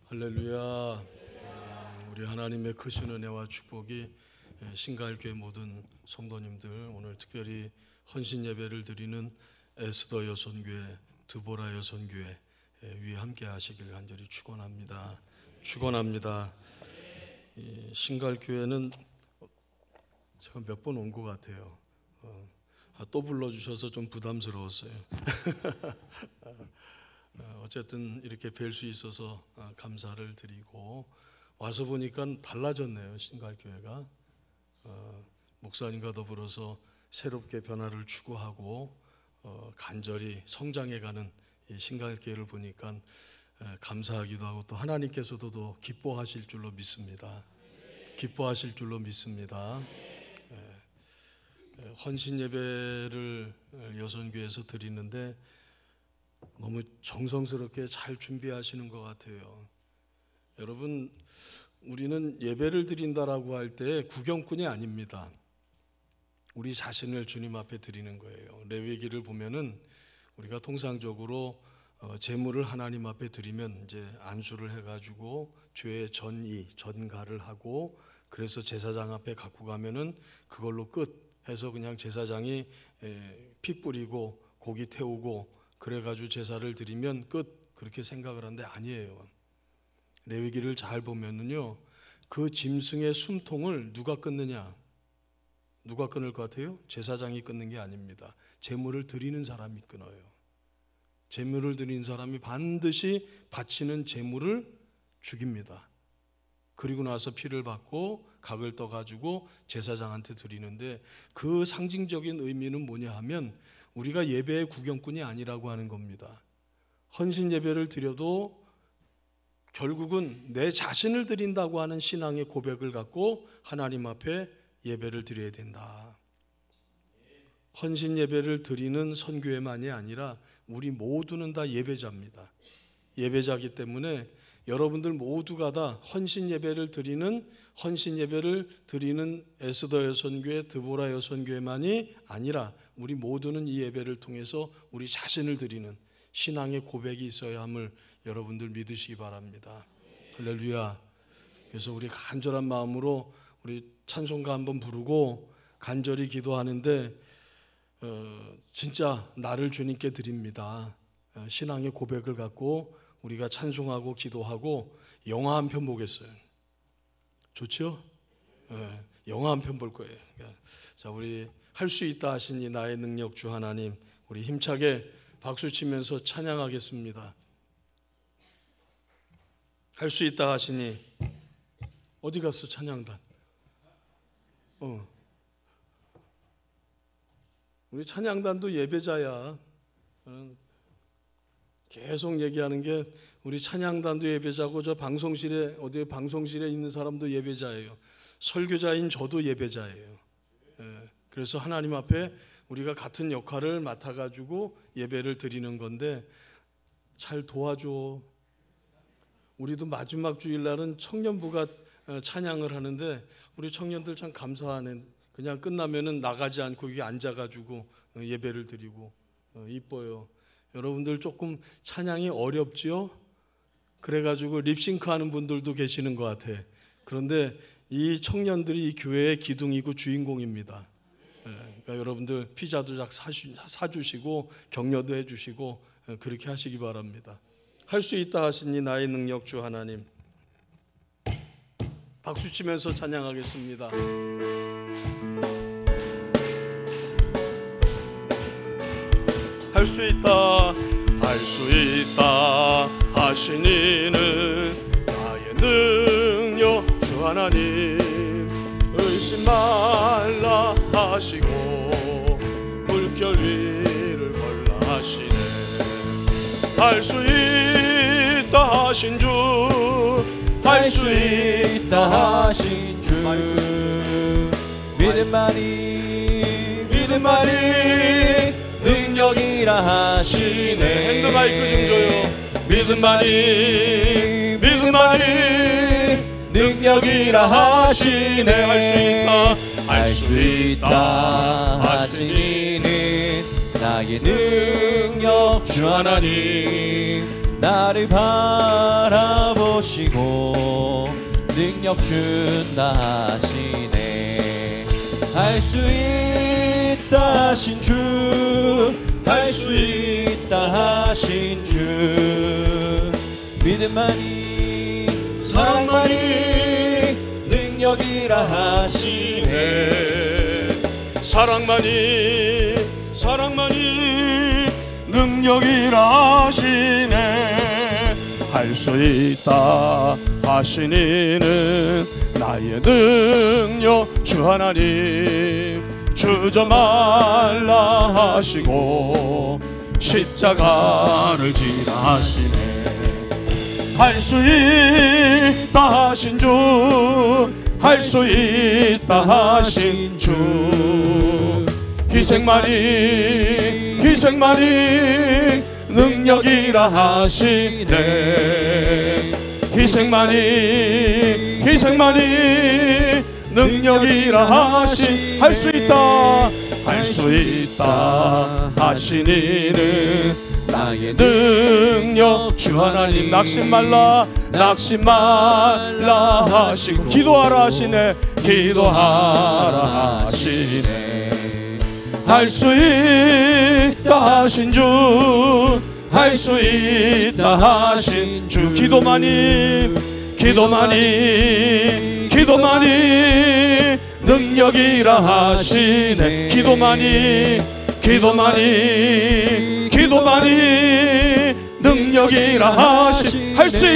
할렐루야. 우리 하나님의 크신 은혜와 축복이 신갈교회 모든 성도님들, 오늘 특별히 헌신 예배를 드리는 에스더 여선교회, 드보라 여선교회 위에 함께 하시길 간절히 축원합니다. 이 신갈교회는 제가 몇 번 온 것 같아요. 또 불러주셔서 좀 부담스러웠어요. 어쨌든 이렇게 뵐 수 있어서 감사를 드리고, 와서 보니까 달라졌네요. 신갈교회가 목사님과 더불어서 새롭게 변화를 추구하고 간절히 성장해가는 이 신갈교회를 보니까 감사하기도 하고, 또 하나님께서도 더 기뻐하실 줄로 믿습니다. 헌신 예배를 여선교회에서 드리는데 너무 정성스럽게 잘 준비하시는 것 같아요. 여러분, 우리는 예배를 드린다라고 할 때 구경꾼이 아닙니다. 우리 자신을 주님 앞에 드리는 거예요. 레위기를 보면은 우리가 통상적으로 제물을 하나님 앞에 드리면 이제 안수를 해가지고 죄의 전가를 하고, 그래서 제사장 앞에 갖고 가면은 그걸로 끝 해서 그냥 제사장이 피 뿌리고 고기 태우고 그래가지고 제사를 드리면 끝, 그렇게 생각을 하는데 아니에요. 레위기를 잘 보면은요, 그 짐승의 숨통을 누가 끊느냐? 누가 끊을 것 같아요? 제사장이 끊는 게 아닙니다. 제물을 드리는 사람이 끊어요. 제물을 드리는 사람이 반드시 바치는 제물을 죽입니다. 그리고 나서 피를 받고 각을 떠가지고 제사장한테 드리는데, 그 상징적인 의미는 뭐냐 하면 우리가 예배의 구경꾼이 아니라고 하는 겁니다. 헌신 예배를 드려도 결국은 내 자신을 드린다고 하는 신앙의 고백을 갖고 하나님 앞에 예배를 드려야 된다. 헌신 예배를 드리는 선교회만이 아니라 우리 모두는 다 예배자입니다. 예배자이기 때문에 여러분들 모두가 다 헌신 예배를 드리는 에스더 여선교회, 드보라 여선교회만이 아니라 우리 모두는 이 예배를 통해서 우리 자신을 드리는 신앙의 고백이 있어야 함을 여러분들 믿으시기 바랍니다. 할렐루야. 그래서 우리 간절한 마음으로 우리 찬송가 한번 부르고 간절히 기도하는데, 진짜 나를 주님께 드립니다. 신앙의 고백을 갖고 우리가 찬송하고 기도하고 영화 한 편 보겠어요. 좋죠? 영화 한 편 볼 거예요. 자, 우리 할 수 있다 하시니 나의 능력 주 하나님, 우리 힘차게 박수 치면서 찬양하겠습니다. 할 수 있다 하시니. 어디 갔어 찬양단? 우리 찬양단도 예배자야. 계속 얘기하는 게 우리 찬양단도 예배자고, 저 방송실에 어디 방송실에 있는 사람도 예배자예요. 설교자인 저도 예배자예요. 그래서 하나님 앞에 우리가 같은 역할을 맡아가지고 예배를 드리는 건데 잘 도와줘. 우리도 마지막 주일날은 청년부가 찬양을 하는데 우리 청년들 참 감사하네. 그냥 끝나면은 나가지 않고 여기 앉아가지고 예배를 드리고 이뻐요. 여러분들 조금 찬양이 어렵지요? 그래가지고 립싱크 하는 분들도 계시는 것 같아. 그런데 이 청년들이 이 교회의 기둥이고 주인공입니다. 그러니까 여러분들 피자도 사주시고 격려도 해주시고 그렇게 하시기 바랍니다. 할 수 있다 하시니 나의 능력 주 하나님. 박수 치면서 찬양하겠습니다. 할 수 있다 하시니는 나의 능력 주 하나님. 의심 말라 하시고 물결 위를 걸라 하시네. 할 수 있다 하신 주, 할 수 있다 하신 주. 믿음만이 능력이라 하시네. 핸드마이크 좀 줘요. 믿음만이 능력이라 하시네. 할 수 있다 하시니는 나의 능력 주 하나님. 나를 바라보 오시고 능력 준다 하시네. 할 수 있다 하신 주, 할 수 있다 하신 주, 믿음만이 사랑만이 능력이라 하시네. 사랑만이 능력이라 하시네. 할 수 있다 하신 이는 나의 능력 주 하나님. 주저 말라 하시고 십자가를 지라 하시네. 할 수 있다 하신 주, 할 수 있다 하신 주, 희생만이 능력이라 하시네. 희생만이 능력이라 하시. 할 수 있다 하신 이는 나의 능력 주 하나님. 낙심 말라 하시고 기도하라 하시네. 기도하라 하시네. 할 수 있다 하신 주, 할 수 있다 하신 주, 기도만이 능력이라 하시네. 기도만이 능력이라 하시. 할 수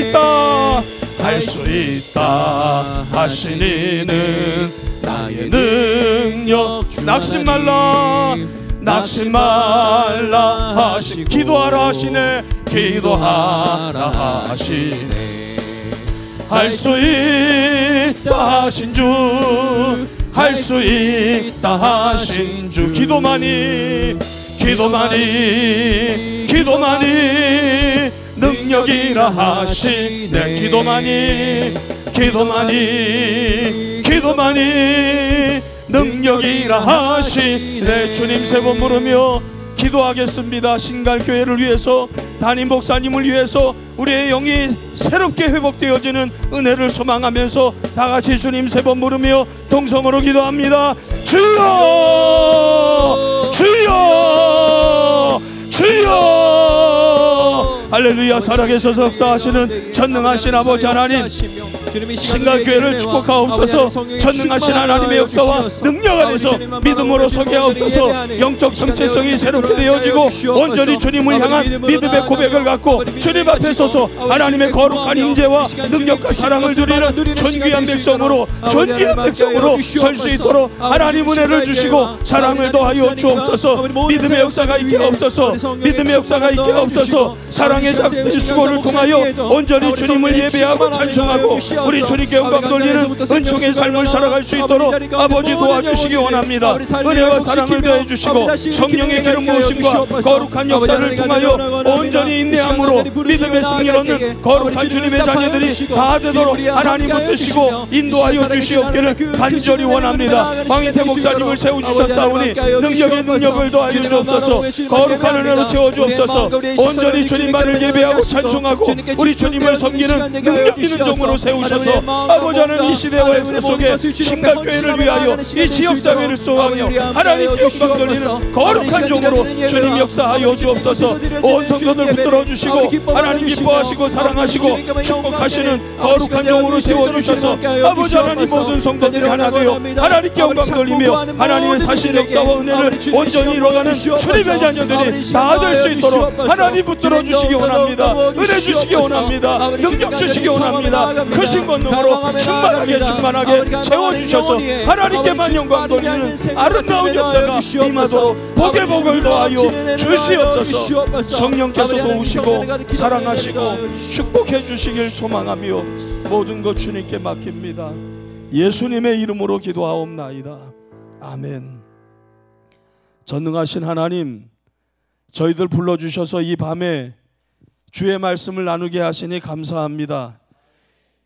있다 하신 이는 나의 능력. 낙심 말라 하시. 기도하라 하시네. 기도하라 하시네. 할 수 있다 하신 주, 할 수 있다 하신 주, 기도만이 능력이라 하시네. 기도만이 능력이라 하시네. 주님 세 번 부르며 기도하겠습니다. 신갈교회를 위해서, 담임 목사님을 위해서 우리의 영이 새롭게 회복되어지는 은혜를 소망하면서 다같이 주님 세 번 부르며 동성으로 기도합니다. 주여 주여 주여. 할렐루야. 살아계셔서 역사하시는 전능하신 아버지 하나님, 신갈교회를 축복하옵소서. 전능하신 하나님의 역사와 능력 안에서 믿음으로 서게 하옵소서. 영적 정체성이 새롭게 되어지고 온전히 주님을 향한 믿음의 고백을 갖고 주님 앞에 서서 하나님의 거룩한 임재와 능력과 사랑을 누리는 존귀한 백성으로 설 수 있도록 하나님 은혜를 주시고 사랑을 더하여 주옵소서. 믿음의 역사가 있게 없어서, 믿음의 역사가 있게 없어서, 사랑의 작은 수고를 통하여 온전히 주님을 예배하고 찬송하고 우리 주님께 영광 돌리는 은총의 삶을 살아갈 수 있도록 아버지 도와주시기 원합니다. 은혜와 사랑을 더해 주시고 성령의 기름 부으심과 거룩한 역사를 통하여 온전히 인내함으로 믿음의 승리를 얻는 거룩한 주님의 자녀들이 다 되도록 하나님 붙드시고 인도하여 주시옵기를 간절히 원합니다. 황희태 목사님을 세워주셨사오니 능력의 능력을 더하여 주옵소서. 거룩한 은혜로 채워주옵소서. 온전히 주님만을 예배하고 찬송하고 우리 주님을 섬기는 능력 있는 종으로 세우셔서 아버지 하나님 이 시대와 역사 속에 신갈교회를 위하여 이 지역사회를 소화하며 하나님께 영광 돌리는 거룩한 종으로 주님 역사하여 주옵소서. 온 성도들 붙들어 주시고 하나님 기뻐하시고 사랑하시고 축복하시는 거룩한 종으로 세워주셔서 아버지 하나님 모든 성도들이 하나 되어 하나님께 영광 돌리며 하나님의 사신 역사와 은혜를 온전히 이뤄가는 주님의 자녀들이 다 될 수 있도록 하나님 붙들어 주시기 원합니다. 은혜 주시기 원합니다. 능력 주시기 원합니다. 크신 권능으로 충만하게 채워주셔서 하나님께만 영광 돌리는 아름다운 역사가 임하도록 복의 복을 더하여 주시옵소서. 성령께서 도우시고 사랑하시고 축복해 주시길 소망하며 모든 것 주님께 맡깁니다. 예수님의 이름으로 기도하옵나이다. 아멘. 전능하신 하나님, 저희들 불러주셔서 이 밤에 주의 말씀을 나누게 하시니 감사합니다.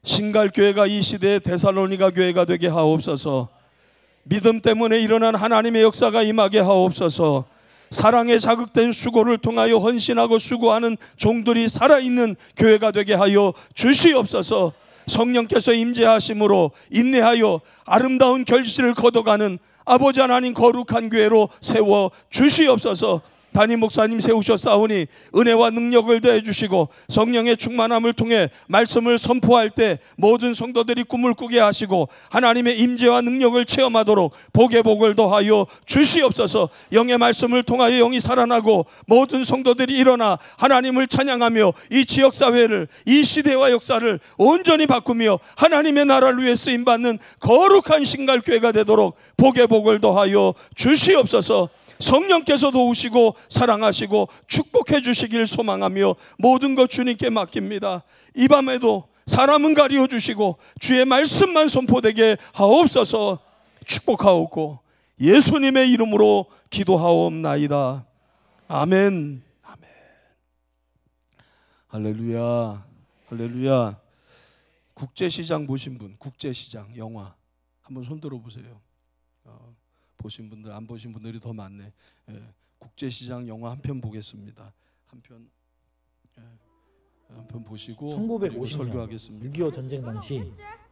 신갈교회가 이 시대의 데살로니가 교회가 되게 하옵소서. 믿음 때문에 일어난 하나님의 역사가 임하게 하옵소서. 사랑에 자극된 수고를 통하여 헌신하고 수고하는 종들이 살아있는 교회가 되게 하여 주시옵소서. 성령께서 임재하심으로 인내하여 아름다운 결실을 거둬가는 아버지 하나님 거룩한 교회로 세워 주시옵소서. 담임 목사님 세우셨사오니 은혜와 능력을 더해 주시고 성령의 충만함을 통해 말씀을 선포할 때 모든 성도들이 꿈을 꾸게 하시고 하나님의 임재와 능력을 체험하도록 복의 복을 더하여 주시옵소서. 영의 말씀을 통하여 영이 살아나고 모든 성도들이 일어나 하나님을 찬양하며 이 지역사회를, 이 시대와 역사를 온전히 바꾸며 하나님의 나라를 위해 쓰임받는 거룩한 신갈교회가 되도록 복의 복을 더하여 주시옵소서. 성령께서 도우시고 사랑하시고 축복해 주시길 소망하며 모든 것 주님께 맡깁니다. 이 밤에도 사람은 가리워 주시고 주의 말씀만 선포되게 하옵소서. 축복하옵고 예수님의 이름으로 기도하옵나이다. 아멘. 아멘. 할렐루야. 할렐루야. 국제시장 보신 분, 국제시장 영화 한번 손 들어 보세요. 보신 분들, 안 보신 분들이 더 많네. 국제시장 영화 한 편 보겠습니다. 한 편 보시고 1950년 설교하겠습니다. 6.25 전쟁 당시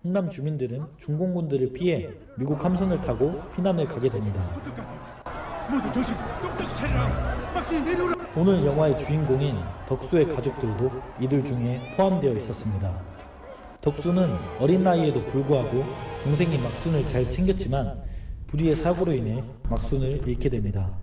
훈남 주민들은 중공군들을 피해 미국 함선을 타고 피난을 가게 됩니다. 오늘 영화의 주인공인 덕수의 가족들도 이들 중에 포함되어 있었습니다. 덕수는 어린 나이에도 불구하고 동생이 막순을 잘 챙겼지만 불의의 사고로 인해 막순을 잃게 됩니다.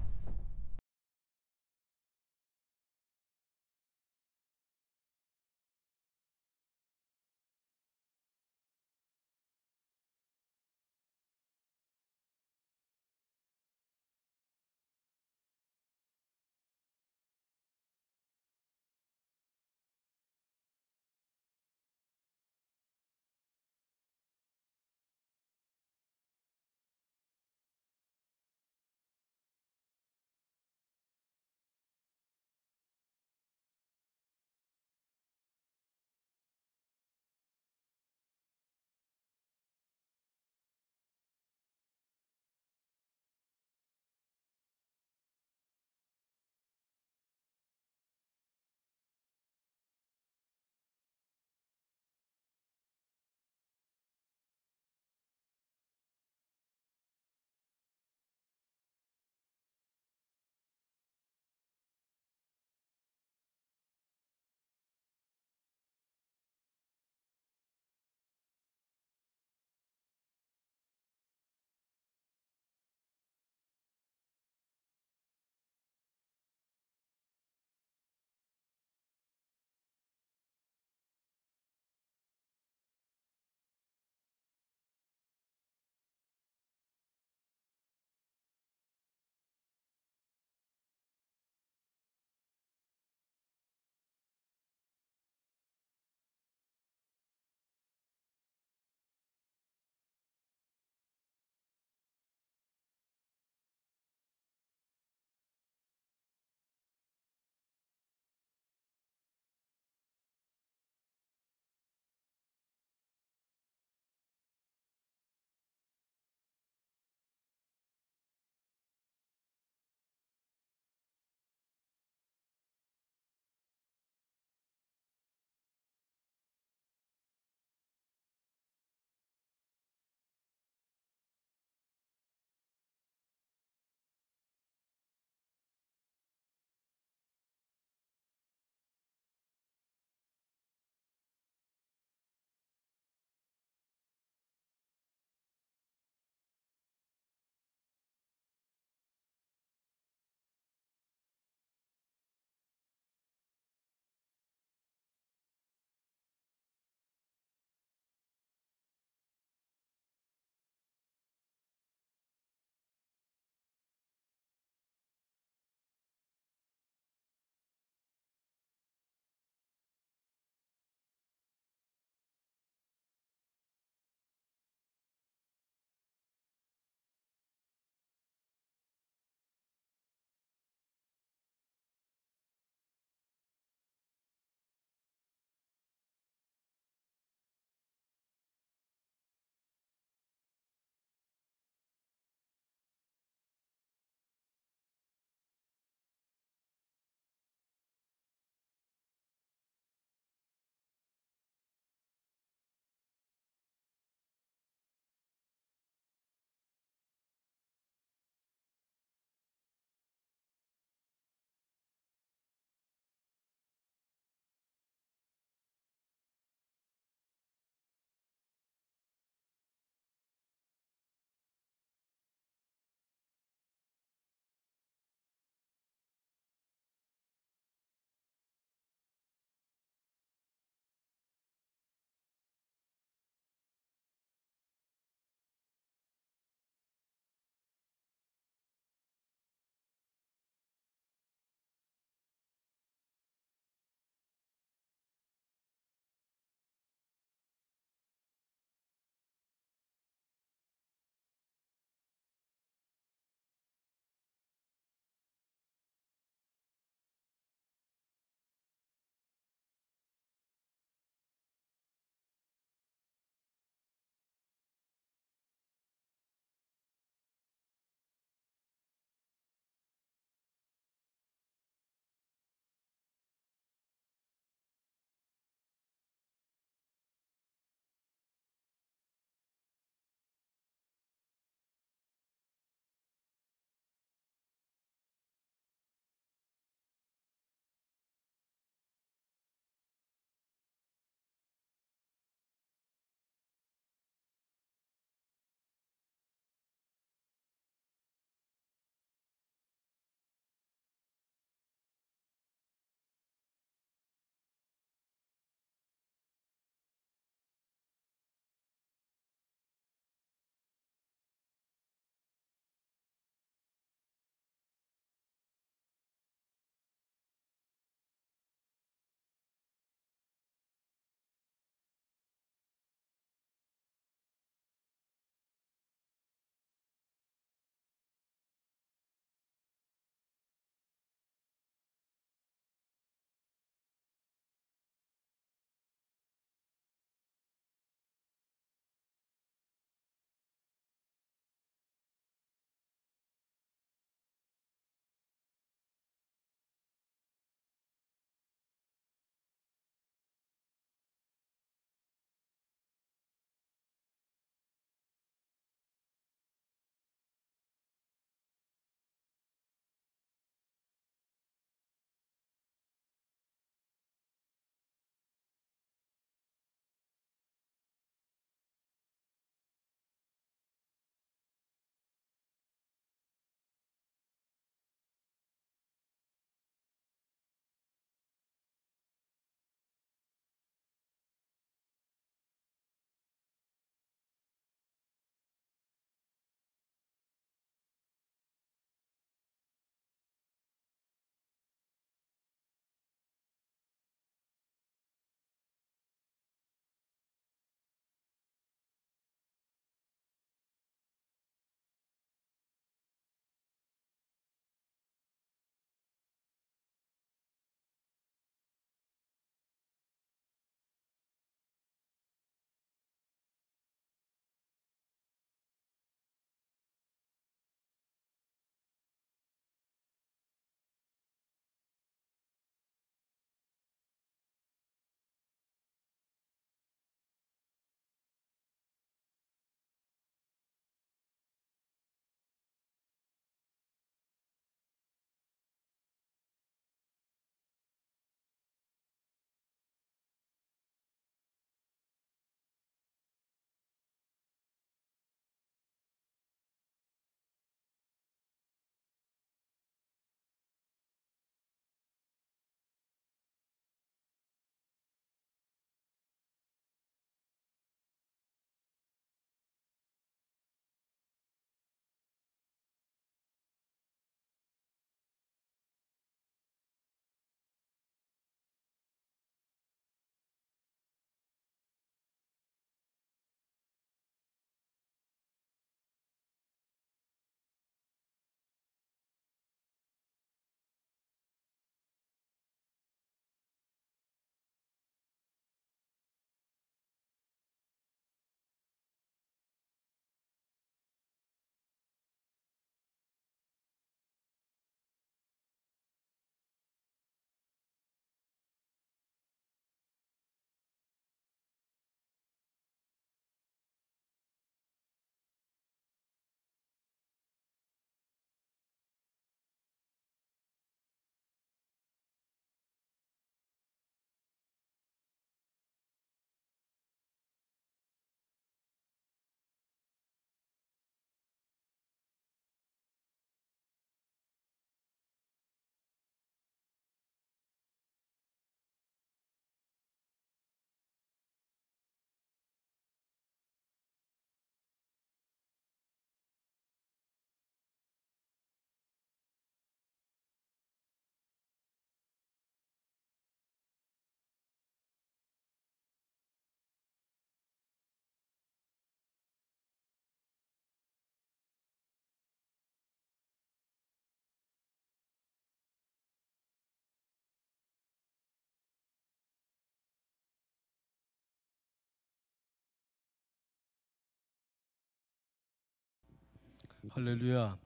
할렐루야.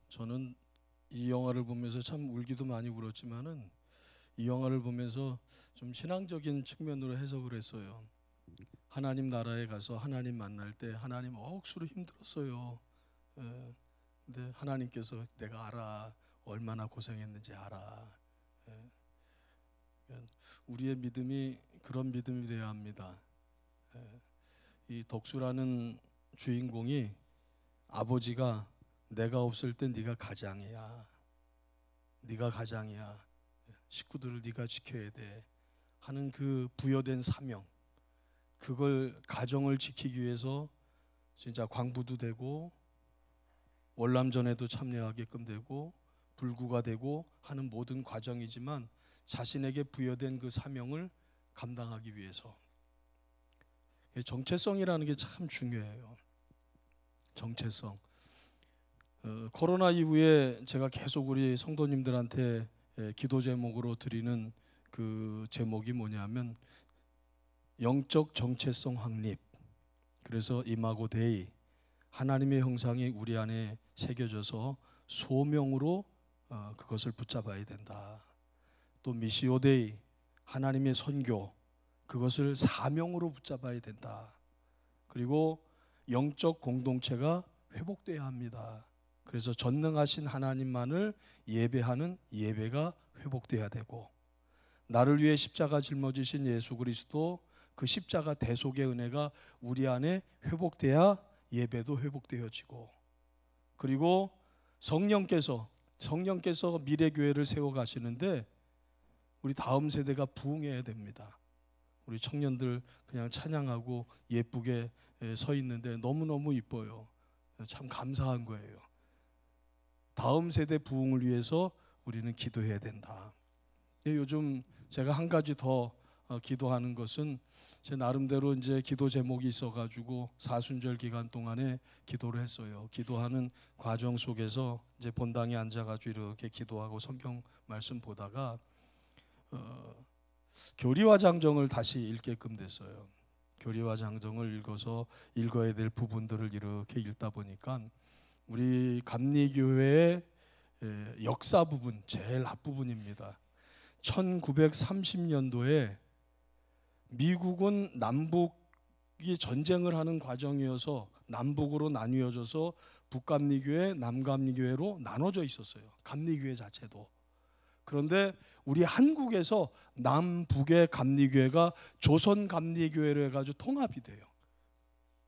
저는 이 영화를 보면서 참 울기도 많이 울었지만은 이 영화를 보면서 좀 신앙적인 측면으로 해석을 했어요. 하나님 나라에 가서 하나님 만날 때 하나님 억수로 힘들었어요. 근데 하나님께서 내가 알아, 얼마나 고생했는지 알아. 우리의 믿음이 그런 믿음이 되어야 합니다. 이 덕수라는 주인공이 아버지가 내가 없을 때 네가 가장이야. 네가 가장이야. 식구들을 네가 지켜야 돼 하는 그 부여된 사명, 그걸 가정을 지키기 위해서 진짜 광부도 되고 월남전에도 참여하게끔 되고 불구가 되고 하는 모든 과정이지만 자신에게 부여된 그 사명을 감당하기 위해서 정체성이라는 게 참 중요해요. 정체성. 코로나 이후에 제가 계속 우리 성도님들한테 기도 제목으로 드리는 그 제목이 뭐냐면 영적 정체성 확립. 그래서 이마고 데이, 하나님의 형상이 우리 안에 새겨져서 소명으로 그것을 붙잡아야 된다. 또 미시오 데이, 하나님의 선교, 그것을 사명으로 붙잡아야 된다. 그리고 영적 공동체가 회복돼야 합니다. 그래서 전능하신 하나님만을 예배하는 예배가 회복돼야 되고, 나를 위해 십자가 짊어지신 예수 그리스도, 그 십자가 대속의 은혜가 우리 안에 회복돼야 예배도 회복되어지고, 그리고 성령께서 미래교회를 세워가시는데 우리 다음 세대가 부흥해야 됩니다. 우리 청년들 그냥 찬양하고 예쁘게 서 있는데 너무너무 이뻐요. 참 감사한 거예요. 다음 세대 부흥을 위해서 우리는 기도해야 된다. 요즘 제가 한 가지 더 기도하는 것은 제 나름대로 이제 기도 제목이 있어가지고 사순절 기간 동안에 기도를 했어요. 기도하는 과정 속에서 이제 본당에 앉아가지고 이렇게 기도하고 성경 말씀 보다가 교리와 장정을 다시 읽게끔 됐어요. 교리와 장정을 읽어야 될 부분들을 이렇게 읽다 보니까 우리 감리교회의 역사 부분, 제일 앞부분입니다. 1930년도에 미국은 남북이 전쟁을 하는 과정이어서 남북으로 나뉘어져서 북감리교회, 남감리교회로 나눠져 있었어요. 감리교회 자체도. 그런데 우리 한국에서 남북의 감리교회가 조선감리교회로 해가지고 통합이 돼요.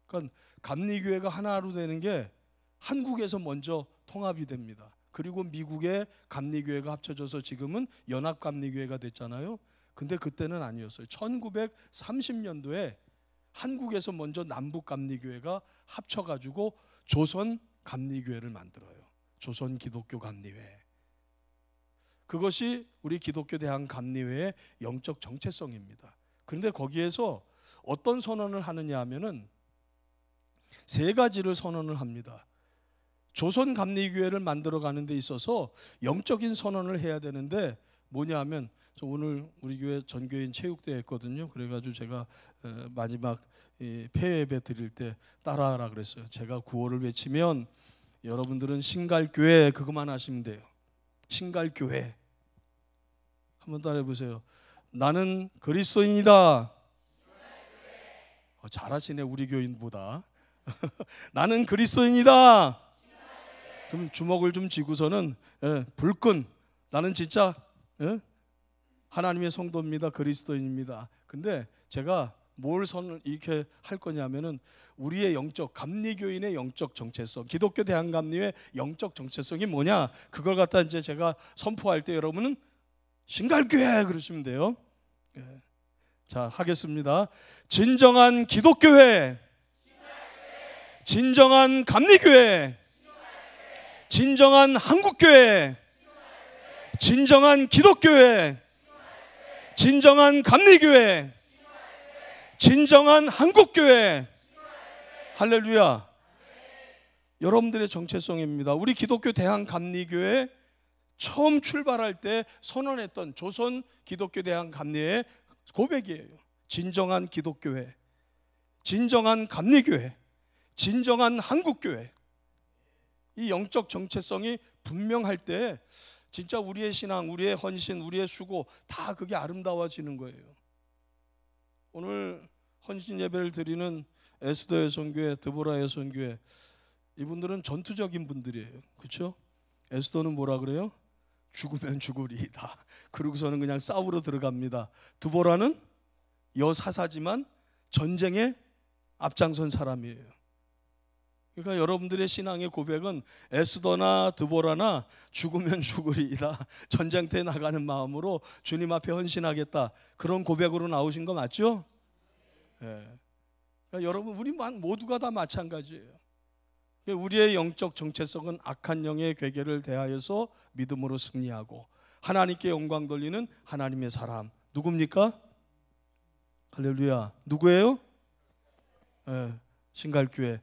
그러니까 감리교회가 하나로 되는 게 한국에서 먼저 통합이 됩니다. 그리고 미국의 감리교회가 합쳐져서 지금은 연합감리교회가 됐잖아요. 근데 그때는 아니었어요. 1930년도에 한국에서 먼저 남북감리교회가 합쳐가지고 조선감리교회를 만들어요. 조선기독교감리회. 그것이 우리 기독교 대한감리회의 영적 정체성입니다. 그런데 거기에서 어떤 선언을 하느냐 하면은 세 가지를 선언을 합니다. 조선감리교회를 만들어 가는 데 있어서 영적인 선언을 해야 되는데 뭐냐 하면, 저 오늘 우리 교회 전교인 체육대회 했거든요. 그래가지고 제가 마지막 폐예배 드릴 때 따라하라 그랬어요. 제가 구호를 외치면 여러분들은 신갈교회 그것만 하시면 돼요. 신갈교회. 한번 따라해 보세요. 나는 그리스도인이다. 잘하시네, 우리 교인보다. 나는 그리스도인이다. 그럼 주먹을 좀 쥐고서는 불끈 나는 진짜 하나님의 성도입니다. 그리스도인입니다. 근데 제가 뭘 선을 이렇게 할 거냐면은 우리의 영적 감리교인의 영적 정체성, 기독교 대한감리회 영적 정체성이 뭐냐, 그걸 갖다 이제 제가 선포할 때 여러분은 신갈교회 그러시면 돼요. 자, 하겠습니다. 진정한 기독교회, 진정한 감리교회, 진정한 한국교회, 진정한 기독교회, 진정한 감리교회, 진정한 한국교회. 할렐루야. 여러분들의 정체성입니다. 우리 기독교 대한감리교회 처음 출발할 때 선언했던 조선 기독교 대한감리회의 고백이에요. 진정한 기독교회, 진정한 감리교회, 진정한 한국교회, 이 영적 정체성이 분명할 때 진짜 우리의 신앙, 우리의 헌신, 우리의 수고 다 그게 아름다워지는 거예요. 오늘 헌신 예배를 드리는 에스더 여성교회, 드보라 여성교회, 이분들은 전투적인 분들이에요. 그렇죠? 에스더는 뭐라 그래요? 죽으면 죽으리이다. 그러고서는 그냥 싸우러 들어갑니다. 드보라는 여사사지만 전쟁에 앞장선 사람이에요. 그러니까 여러분들의 신앙의 고백은 에스더나 드보라나 죽으면 죽으리이다, 전쟁터에 나가는 마음으로 주님 앞에 헌신하겠다, 그런 고백으로 나오신 거 맞죠? 네. 그러니까 여러분, 우리 모두가 다 마찬가지예요. 우리의 영적 정체성은 악한 영의 괴계를 대하여서 믿음으로 승리하고 하나님께 영광 돌리는 하나님의 사람, 누굽니까? 할렐루야. 누구예요? 신갈교회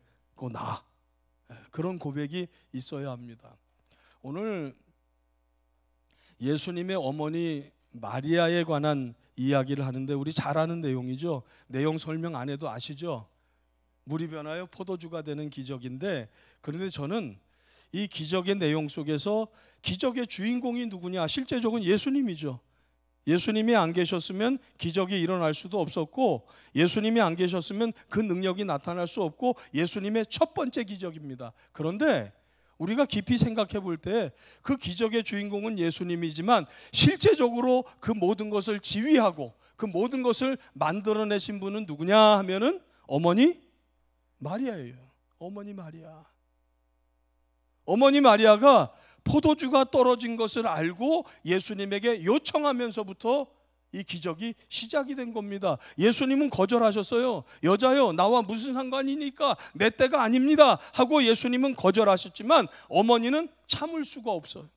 나. 그런 고백이 있어야 합니다. 오늘 예수님의 어머니 마리아에 관한 이야기를 하는데 우리 잘 아는 내용이죠. 내용 설명 안 해도 아시죠? 물이 변하여 포도주가 되는 기적인데, 그런데 저는 이 기적의 내용 속에서 기적의 주인공이 누구냐? 실제적으로 예수님이죠. 예수님이 안 계셨으면 기적이 일어날 수도 없었고, 예수님이 안 계셨으면 그 능력이 나타날 수 없고, 예수님의 첫 번째 기적입니다. 그런데 우리가 깊이 생각해 볼 때 그 기적의 주인공은 예수님이지만 실제적으로 그 모든 것을 지휘하고 그 모든 것을 만들어내신 분은 누구냐 하면은 어머니 마리아예요. 어머니 마리아. 어머니 마리아가 포도주가 떨어진 것을 알고 예수님에게 요청하면서부터 이 기적이 시작이 된 겁니다. 예수님은 거절하셨어요. 여자요, 나와 무슨 상관이니까, 내 때가 아닙니다 하고 예수님은 거절하셨지만 어머니는 참을 수가 없어요.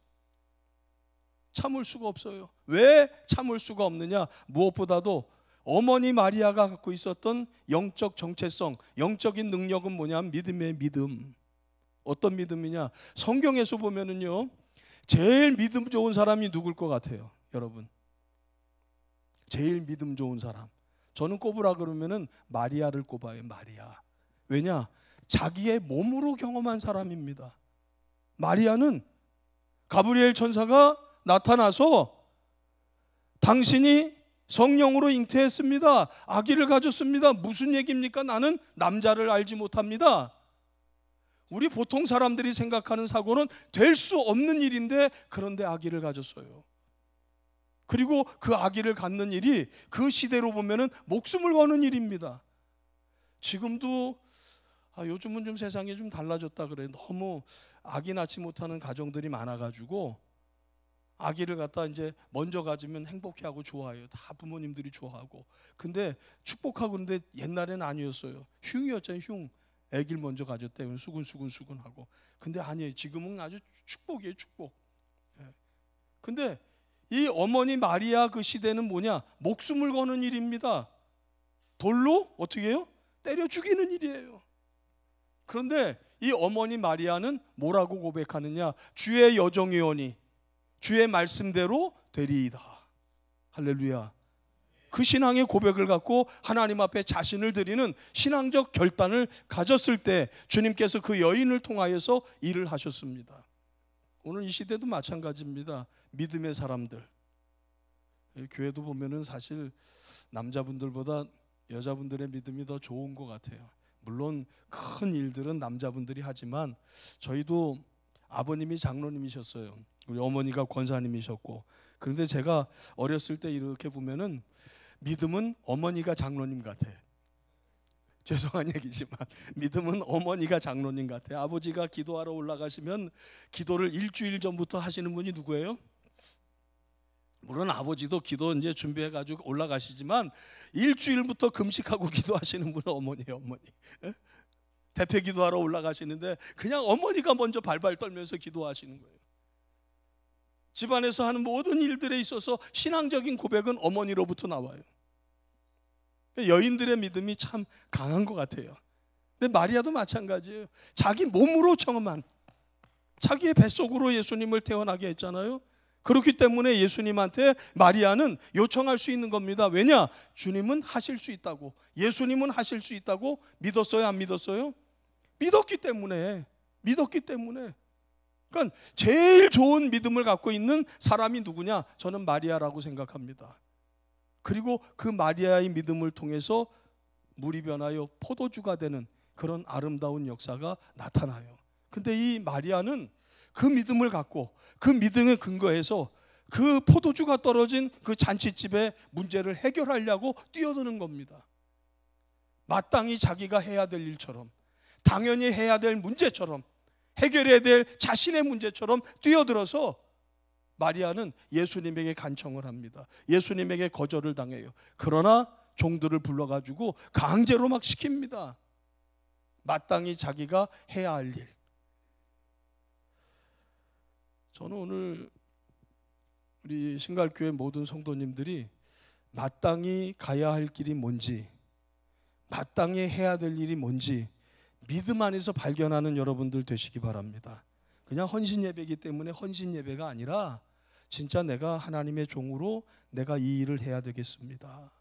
참을 수가 없어요. 왜 참을 수가 없느냐? 무엇보다도 어머니 마리아가 갖고 있었던 영적 정체성, 영적인 능력은 뭐냐면 믿음의 믿음. 어떤 믿음이냐? 성경에서 보면은요, 제일 믿음 좋은 사람이 누굴 것 같아요, 여러분? 제일 믿음 좋은 사람. 저는 꼽으라 그러면은 마리아를 꼽아요. 마리아. 왜냐? 자기의 몸으로 경험한 사람입니다. 마리아는 가브리엘 천사가 나타나서 당신이 성령으로 잉태했습니다. 아기를 가졌습니다. 무슨 얘기입니까? 나는 남자를 알지 못합니다. 우리 보통 사람들이 생각하는 사고는 될 수 없는 일인데, 그런데 아기를 가졌어요. 그리고 그 아기를 갖는 일이 그 시대로 보면은 목숨을 거는 일입니다. 지금도 요즘은 좀 세상이 좀 달라졌다 그래요. 너무 아기 낳지 못하는 가정들이 많아가지고 아기를 갖다 이제 먼저 가지면 행복해하고 좋아해요. 다 부모님들이 좋아하고. 근데 축복하고, 근데 옛날에는 아니었어요. 흉이었잖아요. 흉. 아기를 먼저 가졌대요. 수근수근하고. 근데 아니에요. 지금은 아주 축복이에요. 축복. 근데 이 어머니 마리아 그 시대는 뭐냐? 목숨을 거는 일입니다. 돌로 어떻게 해요? 때려 죽이는 일이에요. 그런데 이 어머니 마리아는 뭐라고 고백하느냐? 주의 여종이오니 주의 말씀대로 되리이다. 할렐루야. 그 신앙의 고백을 갖고 하나님 앞에 자신을 드리는 신앙적 결단을 가졌을 때 주님께서 그 여인을 통하여서 일을 하셨습니다. 오늘 이 시대도 마찬가지입니다. 믿음의 사람들. 교회도 보면은 사실 남자분들보다 여자분들의 믿음이 더 좋은 것 같아요. 물론 큰 일들은 남자분들이 하지만 저희도 아버님이 장로님이셨어요. 우리 어머니가 권사님이셨고. 그런데 제가 어렸을 때 이렇게 보면은 믿음은 어머니가 장로님 같아요. 죄송한 얘기지만 믿음은 어머니가 장로님 같아요. 아버지가 기도하러 올라가시면 기도를 일주일 전부터 하시는 분이 누구예요? 물론 아버지도 기도 이제 준비해가지고 올라가시지만 일주일부터 금식하고 기도하시는 분은 어머니예요. 어머니. 대표 기도하러 올라가시는데 그냥 어머니가 먼저 발발 떨면서 기도하시는 거예요. 집안에서 하는 모든 일들에 있어서 신앙적인 고백은 어머니로부터 나와요. 여인들의 믿음이 참 강한 것 같아요. 근데 마리아도 마찬가지예요. 자기 몸으로 경험한, 자기의 뱃속으로 예수님을 태어나게 했잖아요. 그렇기 때문에 예수님한테 마리아는 요청할 수 있는 겁니다. 왜냐? 주님은 하실 수 있다고, 예수님은 하실 수 있다고 믿었어요? 안 믿었어요? 믿었기 때문에. 그러니까 제일 좋은 믿음을 갖고 있는 사람이 누구냐? 저는 마리아라고 생각합니다. 그리고 그 마리아의 믿음을 통해서 물이 변하여 포도주가 되는 그런 아름다운 역사가 나타나요. 근데 이 마리아는 그 믿음을 갖고 그 믿음에 근거해서 그 포도주가 떨어진 그 잔치집의 문제를 해결하려고 뛰어드는 겁니다. 마땅히 자기가 해야 될 일처럼, 당연히 해야 될 문제처럼, 해결해야 될 자신의 문제처럼 뛰어들어서 마리아는 예수님에게 간청을 합니다. 예수님에게 거절을 당해요. 그러나 종들을 불러가지고 강제로 막 시킵니다. 마땅히 자기가 해야 할 일. 저는 오늘 우리 신갈교회 모든 성도님들이 마땅히 가야 할 길이 뭔지, 마땅히 해야 될 일이 뭔지 믿음 안에서 발견하는 여러분들 되시기 바랍니다. 그냥 헌신 예배이기 때문에 헌신 예배가 아니라 진짜 내가 하나님의 종으로 내가 이 일을 해야 되겠습니다.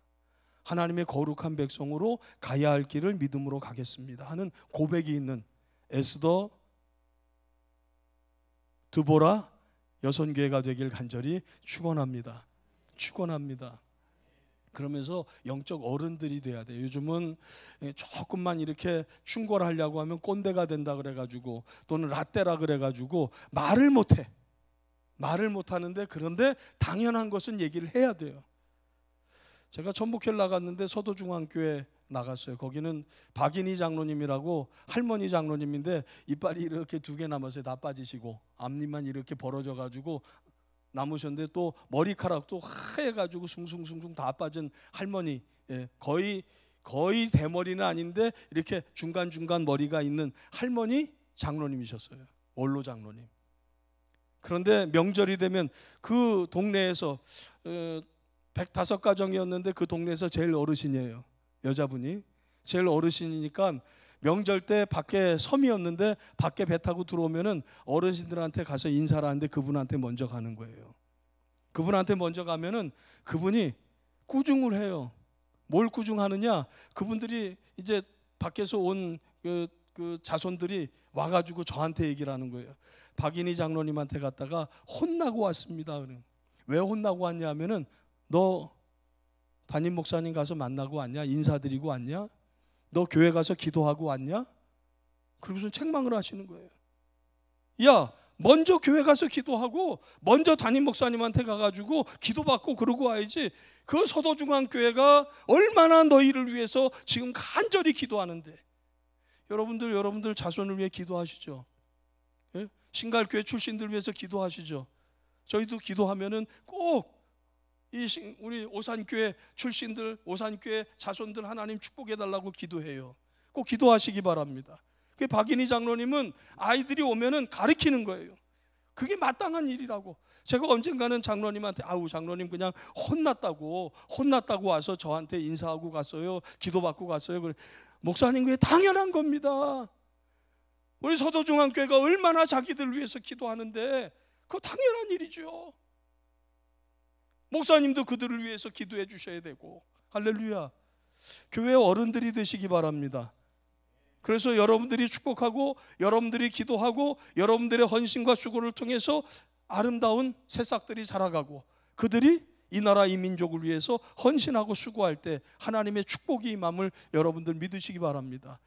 하나님의 거룩한 백성으로 가야 할 길을 믿음으로 가겠습니다 하는 고백이 있는 에스더, 드보라 여선교회가 되길 간절히 축원합니다. 그러면서 영적 어른들이 돼야 돼요. 요즘은 조금만 이렇게 충고를 하려고 하면 꼰대가 된다 그래가지고, 또는 라떼라 그래가지고 말을 못하는데, 그런데 당연한 것은 얘기를 해야 돼요. 제가 전북회를 나갔는데 서도중앙교회 나갔어요. 거기는 박인희 장로님이라고 할머니 장로님인데 이빨이 이렇게 2개 남았어요. 다 빠지시고 앞니만 이렇게 벌어져가지고 남으셨는데, 또 머리카락도 하얘가지고 숭숭숭숭 다 빠진 할머니, 거의 대머리는 아닌데 이렇게 중간중간 머리가 있는 할머니 장로님이셨어요. 원로 장로님. 그런데 명절이 되면 그 동네에서 105가정이었는데 그 동네에서 제일 어르신이에요. 여자분이 제일 어르신이니까 명절 때 밖에 섬이었는데 밖에 배 타고 들어오면은 어르신들한테 가서 인사를 하는데 그분한테 먼저 가는 거예요. 그분한테 먼저 가면은 그분이 꾸중을 해요. 뭘 꾸중하느냐? 그분들이 이제 밖에서 온 그 자손들이 와가지고 저한테 얘기를 하는 거예요. 박인희 장로님한테 갔다가 혼나고 왔습니다. 왜 혼나고 왔냐 하면은, 너 담임 목사님 가서 만나고 왔냐? 인사드리고 왔냐? 너 교회 가서 기도하고 왔냐? 그러고서 책망을 하시는 거예요. 야, 먼저 교회 가서 기도하고 먼저 담임 목사님한테 가가지고 기도받고 그러고 와야지. 그 서도중앙교회가 얼마나 너희를 위해서 지금 간절히 기도하는데. 여러분들 자손을 위해 기도하시죠. 예? 신갈교회 출신들 위해서 기도하시죠. 저희도 기도하면은 꼭 우리 오산교회 출신들, 오산교회 자손들 하나님 축복해달라고 기도해요. 꼭 기도하시기 바랍니다. 그 박인희 장로님은 아이들이 오면은 가르치는 거예요. 그게 마땅한 일이라고. 제가 언젠가는 장로님한테, 장로님 그냥 혼났다고 와서 저한테 인사하고 갔어요. 기도받고 갔어요. 그래, 목사님 그게 당연한 겁니다. 우리 서도중앙교회가 얼마나 자기들 위해서 기도하는데 그거 당연한 일이죠. 목사님도 그들을 위해서 기도해 주셔야 되고. 할렐루야. 교회 어른들이 되시기 바랍니다. 그래서 여러분들이 축복하고 여러분들이 기도하고 여러분들의 헌신과 수고를 통해서 아름다운 새싹들이 자라가고, 그들이 이 나라 이 민족을 위해서 헌신하고 수고할 때 하나님의 축복이 임함을 여러분들 믿으시기 바랍니다.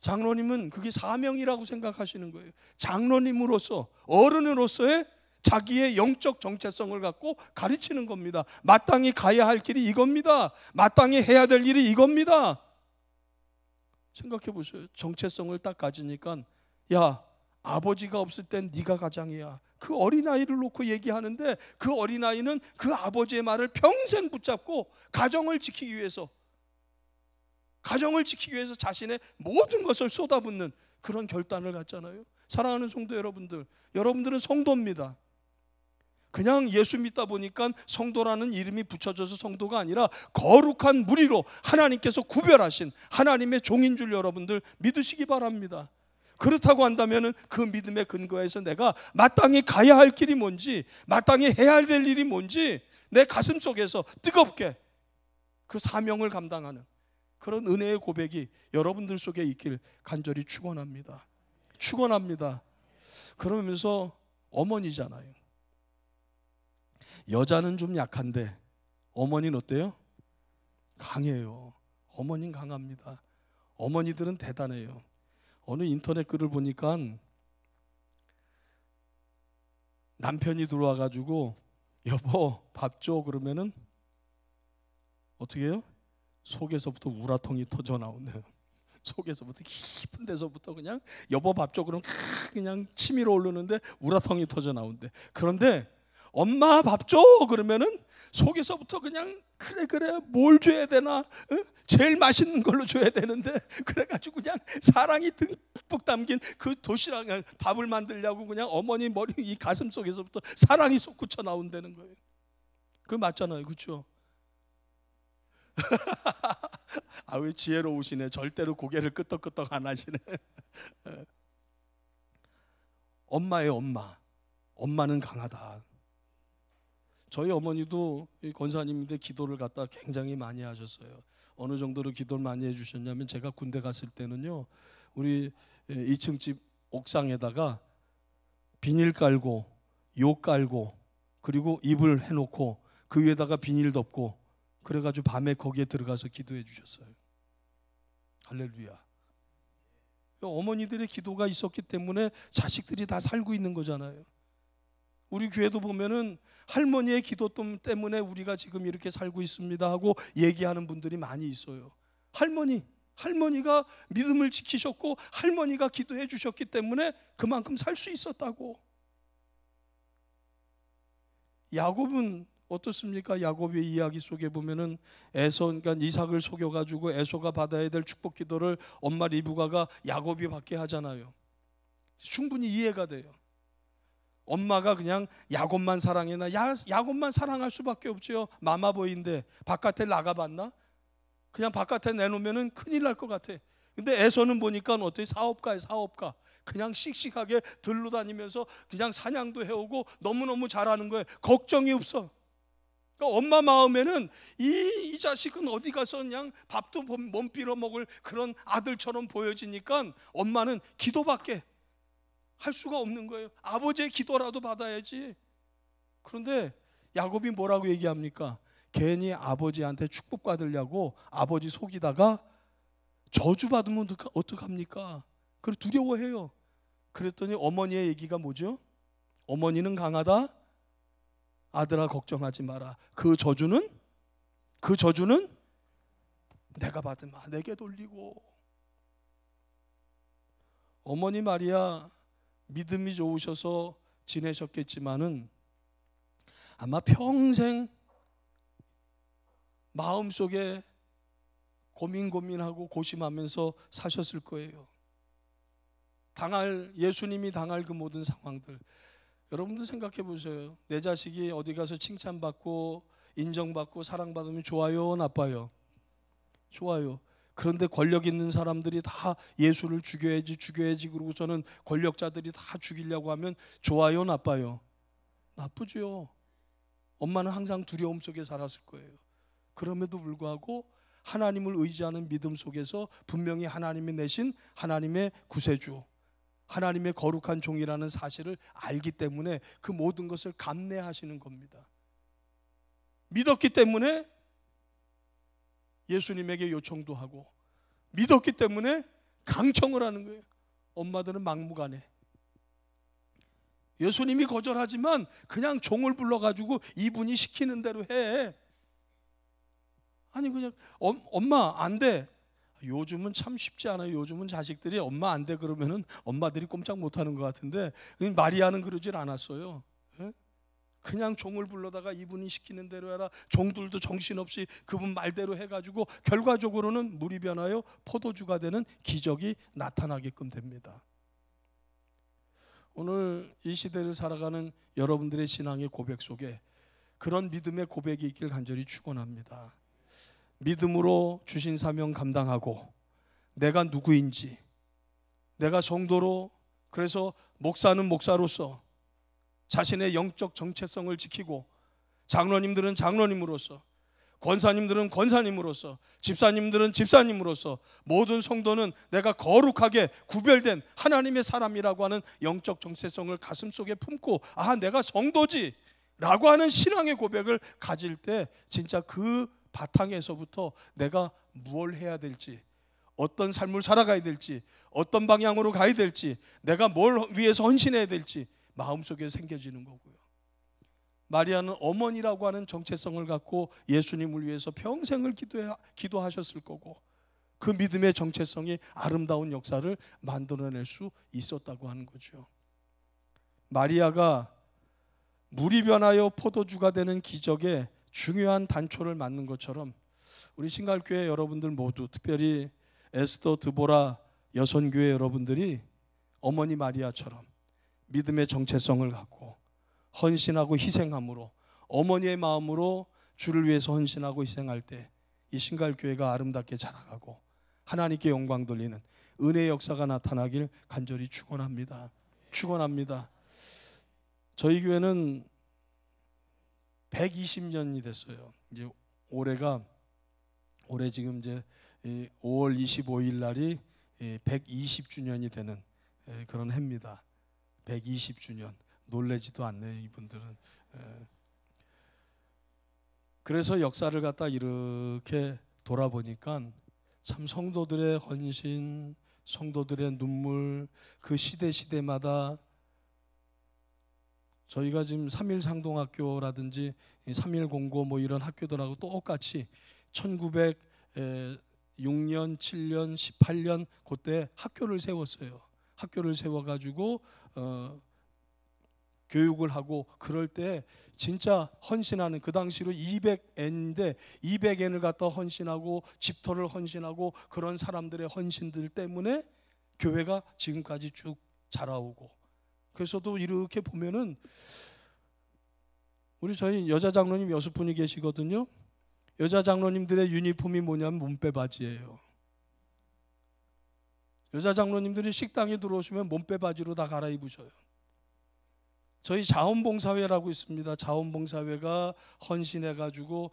장로님은 그게 사명이라고 생각하시는 거예요. 장로님으로서, 어른으로서의 자기의 영적 정체성을 갖고 가르치는 겁니다. 마땅히 가야 할 길이 이겁니다. 마땅히 해야 될 일이 이겁니다. 생각해 보세요. 정체성을 딱 가지니까, 야, 아버지가 없을 땐 네가 가장이야. 그 어린아이를 놓고 얘기하는데, 그 어린아이는 그 아버지의 말을 평생 붙잡고 가정을 지키기 위해서 자신의 모든 것을 쏟아붓는 그런 결단을 갖잖아요. 사랑하는 성도 여러분들, 여러분들은 성도입니다. 그냥 예수 믿다 보니까 성도라는 이름이 붙여져서 성도가 아니라 거룩한 무리로 하나님께서 구별하신 하나님의 종인 줄 여러분들 믿으시기 바랍니다. 그렇다고 한다면 그 믿음의 근거에서 내가 마땅히 가야 할 길이 뭔지, 마땅히 해야 될 일이 뭔지 내 가슴 속에서 뜨겁게 그 사명을 감당하는, 그런 은혜의 고백이 여러분들 속에 있길 간절히 축원합니다. 축원합니다. 그러면서 어머니잖아요. 여자는 좀 약한데 어머니는 어때요? 강해요. 어머니는 강합니다. 어머니들은 대단해요. 어느 인터넷 글을 보니까 남편이 들어와가지고 여보 밥 줘 그러면은 어떻게 해요? 속에서부터 우라통이 터져 나온대요. 속에서부터 깊은 데서부터 그냥 여보 밥 줘 그러면 그냥 치밀어 오르는데 우라통이 터져 나온대. 그런데 엄마 밥 줘 그러면은 속에서부터 그냥 그래 뭘 줘야 되나? 제일 맛있는 걸로 줘야 되는데 그래가지고 그냥 사랑이 듬뿍 담긴 그 도시락 밥을 만들려고 그냥 어머니 머리 이 가슴 속에서부터 사랑이 솟구쳐 나온다는 거예요. 그거 맞잖아요, 그렇죠? 아, 왜 지혜로우시네. 절대로 고개를 끄덕끄덕 안 하시네. 엄마예요, 엄마. 엄마는 강하다. 저희 어머니도 권사님인데 기도를 갖다 굉장히 많이 하셨어요. 어느 정도로 기도를 많이 해주셨냐면 제가 군대 갔을 때는요, 우리 2층 집 옥상에다가 비닐 깔고 욕 깔고 그리고 이불 해놓고 그 위에다가 비닐 덮고 그래가지고 밤에 거기에 들어가서 기도해 주셨어요. 할렐루야. 어머니들의 기도가 있었기 때문에 자식들이 다 살고 있는 거잖아요. 우리 교회도 보면은 할머니의 기도 때문에 우리가 지금 이렇게 살고 있습니다 하고 얘기하는 분들이 많이 있어요. 할머니가 믿음을 지키셨고 할머니가 기도해 주셨기 때문에 그만큼 살 수 있었다고. 야곱은 어떻습니까? 야곱의 이야기 속에 보면은 그러니까 이삭을 속여가지고 에서가 받아야 될 축복 기도를 엄마 리브가가 야곱이 받게 하잖아요. 충분히 이해가 돼요. 엄마가 그냥 야곱만 사랑해나 야곱만 사랑할 수밖에 없죠. 마마보이인데 바깥에 나가봤나? 그냥 바깥에 내놓으면 큰일 날 것 같아. 근데 에서는 보니까 어때요? 사업가예요, 사업가. 그냥 씩씩하게 들러 다니면서 그냥 사냥도 해오고 너무너무 잘하는 거예요. 걱정이 없어. 그러니까 엄마 마음에는 이 자식은 어디 가서 그냥 밥도 못 빌어 먹을 그런 아들처럼 보여지니까 엄마는 기도밖에 할 수가 없는 거예요. 아버지의 기도라도 받아야지. 그런데 야곱이 뭐라고 얘기합니까? 괜히 아버지한테 축복받으려고 아버지 속이다가 저주받으면 어떡합니까? 그걸 두려워해요. 그랬더니 어머니의 얘기가 뭐죠? 어머니는 강하다. 아들아 걱정하지 마라. 그 저주는 내가 받으마 내게 돌리고. 어머니 마리아 믿음이 좋으셔서 지내셨겠지만은 아마 평생 마음속에 고민하고 고심하면서 사셨을 거예요. 예수님이 당할 그 모든 상황들 여러분들 생각해 보세요. 내 자식이 어디 가서 칭찬받고 인정받고 사랑받으면 좋아요, 나빠요? 좋아요. 그런데 권력 있는 사람들이 다 예수를 죽여야지 그러고서는 권력자들이 다 죽이려고 하면 좋아요, 나빠요? 나쁘죠. 엄마는 항상 두려움 속에 살았을 거예요. 그럼에도 불구하고 하나님을 의지하는 믿음 속에서 분명히 하나님이 내신 하나님의 구세주, 하나님의 거룩한 종이라는 사실을 알기 때문에 그 모든 것을 감내하시는 겁니다. 믿었기 때문에 예수님에게 요청도 하고 믿었기 때문에 강청을 하는 거예요. 엄마들은 막무가내. 예수님이 거절하지만 그냥 종을 불러가지고 이분이 시키는 대로 해. 아니 그냥 엄마 안 돼. 요즘은 참 쉽지 않아요. 요즘은 자식들이 엄마 안 돼 그러면은 엄마들이 꼼짝 못하는 것 같은데 마리아는 그러질 않았어요. 그냥 종을 불러다가 이분이 시키는 대로 해라. 종들도 정신없이 그분 말대로 해가지고 결과적으로는 물이 변하여 포도주가 되는 기적이 나타나게끔 됩니다. 오늘 이 시대를 살아가는 여러분들의 신앙의 고백 속에 그런 믿음의 고백이 있길 간절히 축원합니다. 믿음으로 주신 사명 감당하고 내가 누구인지, 내가 성도로 그래서 목사는 목사로서 자신의 영적 정체성을 지키고 장로님들은 장로님으로서 권사님들은 권사님으로서, 집사님들은 집사님으로서, 모든 성도는 내가 거룩하게 구별된 하나님의 사람이라고 하는 영적 정체성을 가슴속에 품고 내가 성도지 라고 하는 신앙의 고백을 가질 때 진짜 그 바탕에서부터 내가 무엇을 해야 될지, 어떤 삶을 살아가야 될지, 어떤 방향으로 가야 될지, 내가 뭘 위해서 헌신해야 될지 마음속에 생겨지는 거고요. 마리아는 어머니라고 하는 정체성을 갖고 예수님을 위해서 평생을 기도하셨을 거고, 그 믿음의 정체성이 아름다운 역사를 만들어낼 수 있었다고 하는 거죠. 마리아가 물이 변하여 포도주가 되는 기적의 중요한 단초를 맡는 것처럼 우리 신갈교회 여러분들 모두, 특별히 에스더 드보라 여선교회 여러분들이 어머니 마리아처럼 믿음의 정체성을 갖고 헌신하고 희생함으로, 어머니의 마음으로 주를 위해서 헌신하고 희생할 때 이 신갈교회가 아름답게 자라가고 하나님께 영광 돌리는 은혜의 역사가 나타나길 간절히 축원합니다. 축원합니다. 저희 교회는 120년이 됐어요. 이제 올해 지금 이제 5월 25일 날이 120주년이 되는 그런 해입니다. 120주년. 놀라지도 않네요, 이분들은. 그래서 역사를 갖다 이렇게 돌아보니까 참 성도들의 헌신, 성도들의 눈물, 그 시대마다 저희가 지금 3.1상동학교라든지 3.1공고 뭐 이런 학교들하고 똑같이 1906년, 7년, 18년 그때 학교를 세웠어요. 학교를 세워가지고 교육을 하고, 그럴 때 진짜 헌신하는, 그 당시로 200N인데 200N을 갖다 헌신하고 집터를 헌신하고 그런 사람들의 헌신들 때문에 교회가 지금까지 쭉 자라오고, 그래서도 이렇게 보면은 저희 여자 장로님 6분이 계시거든요. 여자 장로님들의 유니폼이 뭐냐면 몸빼 바지예요. 여자 장로님들이 식당에 들어오시면 몸빼 바지로 다 갈아입으셔요. 저희 자원봉사회라고 있습니다. 자원봉사회가 헌신해가지고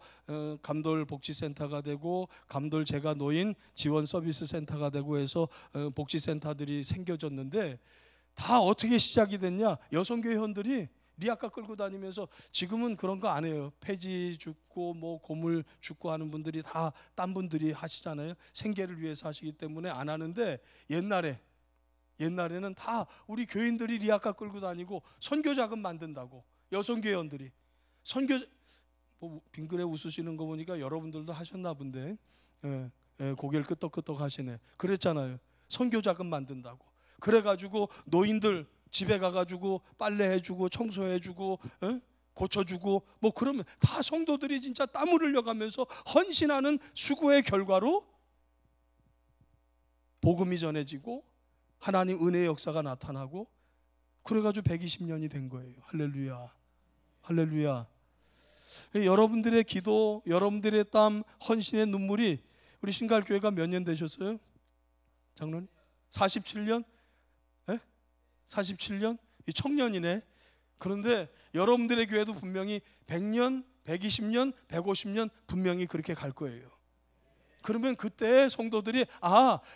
감돌복지센터가 되고, 감돌 재가 노인 지원 서비스 센터가 되고 해서 복지센터들이 생겨졌는데, 다 어떻게 시작이 됐냐? 여성교회원들이 리아카 끌고 다니면서, 지금은 그런 거 안 해요. 폐지 줍고 뭐 고물 줍고 하는 분들이 다 딴 분들이 하시잖아요. 생계를 위해서 하시기 때문에 안 하는데, 옛날에는 다 우리 교인들이 리아카 끌고 다니고 선교 자금 만든다고, 여성교회원들이 뭐 빙그레 웃으시는 거 보니까 여러분들도 하셨나 본데, 고개를 끄덕끄덕 하시네. 그랬잖아요. 선교 자금 만든다고. 그래가지고 노인들 집에 가가지고 빨래해주고 청소해주고 고쳐주고 뭐 그러면 다 성도들이 진짜 땀을 흘려가면서 헌신하는 수고의 결과로 복음이 전해지고 하나님 은혜의 역사가 나타나고, 그래가지고 120년이 된 거예요. 할렐루야, 할렐루야. 여러분들의 기도, 여러분들의 땀, 헌신의 눈물이, 우리 신갈교회가 몇 년 되셨어요? 장로님? 47년? 47년? 이 청년이네. 그런데 여러분들의 교회도 분명히 100년, 120년, 150년 분명히 그렇게 갈 거예요. 그러면 그때 성도들이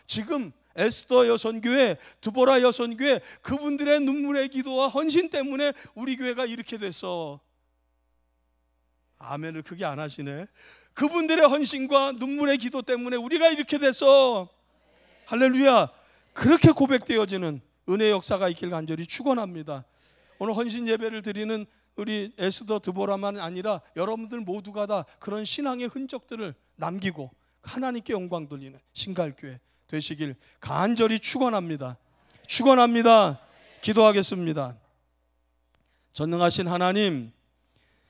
지금 에스더 여선교회, 드보라 여선교회, 그분들의 눈물의 기도와 헌신 때문에 우리 교회가 이렇게 됐어. 아멘을 크게 안 하시네. 그분들의 헌신과 눈물의 기도 때문에 우리가 이렇게 됐어. 할렐루야. 그렇게 고백되어지는 은혜의 역사가 있길 간절히 축원합니다. 오늘 헌신 예배를 드리는 우리 에스더 드보라만 아니라 여러분들 모두가 다 그런 신앙의 흔적들을 남기고 하나님께 영광 돌리는 신갈교회 되시길 간절히 축원합니다. 축원합니다. 기도하겠습니다. 전능하신 하나님,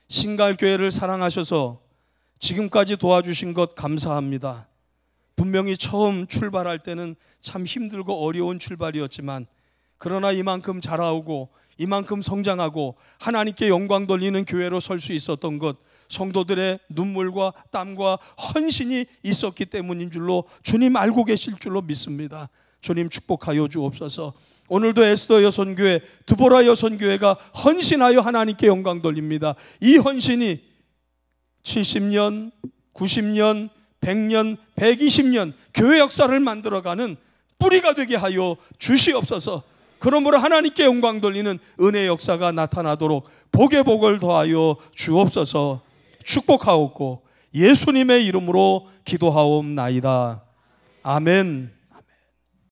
신갈교회를 사랑하셔서 지금까지 도와주신 것 감사합니다. 분명히 처음 출발할 때는 참 힘들고 어려운 출발이었지만, 그러나 이만큼 자라오고 이만큼 성장하고 하나님께 영광 돌리는 교회로 설 수 있었던 것, 성도들의 눈물과 땀과 헌신이 있었기 때문인 줄로 주님 알고 계실 줄로 믿습니다. 주님 축복하여 주옵소서. 오늘도 에스더 여선교회, 드보라 여선교회가 헌신하여 하나님께 영광 돌립니다. 이 헌신이 70년, 90년, 100년, 120년 교회 역사를 만들어가는 뿌리가 되게 하여 주시옵소서. 그러므로 하나님께 영광 돌리는 은혜 역사가 나타나도록 복의 복을 더하여 주옵소서. 축복하옵고 예수님의 이름으로 기도하옵나이다. 아멘.